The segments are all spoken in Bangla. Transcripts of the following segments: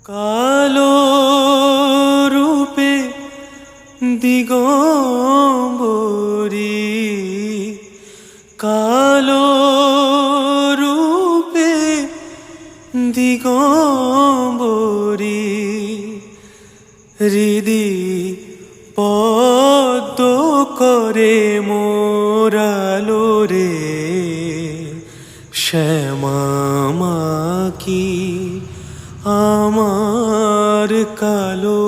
কালো রূপে দিগম্বরী, কালো রূপে দিগম্বরী, হৃদি পদ্ম করে মোরালো রে শ্যামা মাকি আমার কালো।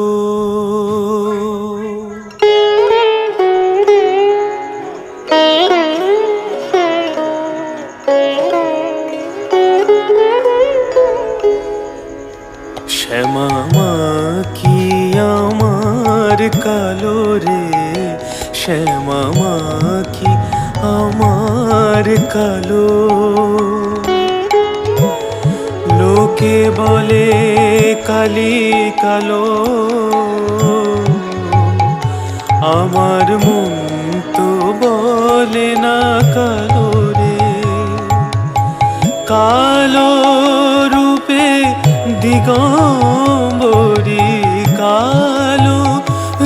শ্যামা মাকি আমার কালো রে, শ্যামা মাকি আমার কালো। লোকে বলে কালি কালো, আমার মন তো বলে না কালো রে। কালো রূপে দিগম্বরী, কালো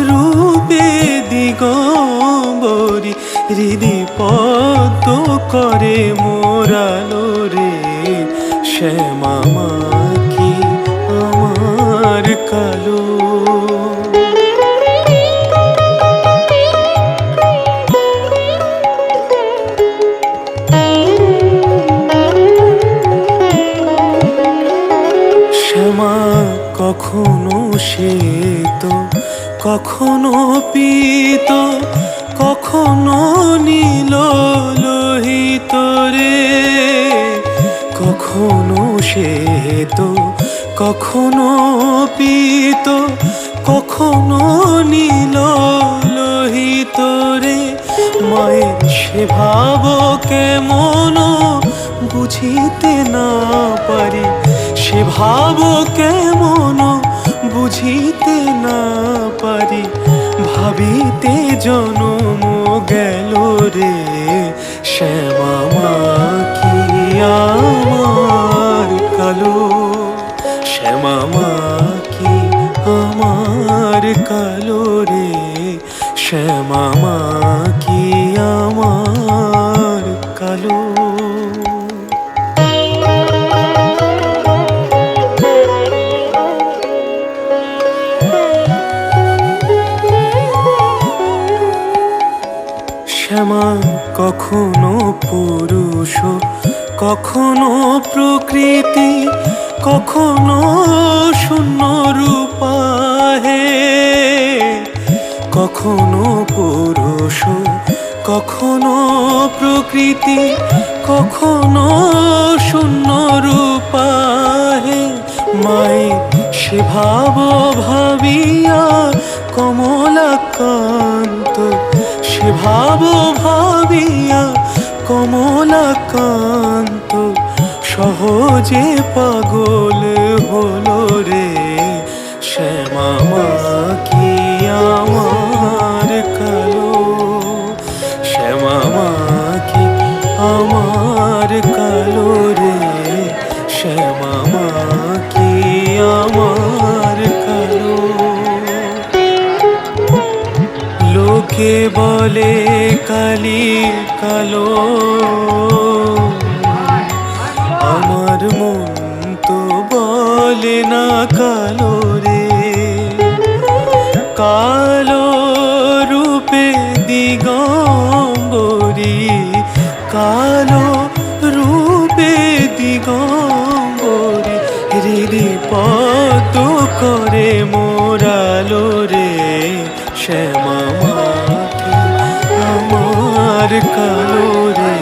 রূপে দিগম্বরী, হৃদি পদ্ম করে মোরালো রে শ্যামা মাকি আমার কালো। শ্যামা কখনো শ্বেত, কখনো পীত, কখনো নীল লোহিত রে। কখনো শ্বেত, কখনো পীত, কখনো নীল লোহিত রে। মায়ের সে ভাব কেমন বুঝিতে না পারি, সে ভাব কেমন বুঝিতে না পারি। ভাবিতে জনম গেল রে শ্যামা মাকি আমার কালো, শ্যামা মাকি আমার কালো রে, শ্যামা মাকি আমার কালো। শ্যামা কখনো পুরুষ, কখনো প্রকৃতি, কখনো শূন্য রূপা হে। কখনো পুরুষ, কখনো প্রকৃতি, কখনো শূন্য রূপা হে। মায়ের সে ভাব ভাবিয়া কমলাকান্ত, সে ভাব ভাবিয়া কমলাকান্ত সহজে পাগল হলো রে শ্যামা মাকি আমার কালো, শ্যামা মাকি আমার কালো রে, শ্যামা মাকি আমার কালো। লোকে বলে কালি কালো, আমার মন তো বলে না কালো রে। কালো রূপে দিগম্বরী, কালো রূপে দিগম্বরী, হৃদি পদ্ম করে মোরালো রে শ্যামা মাকি আমার কালো রে।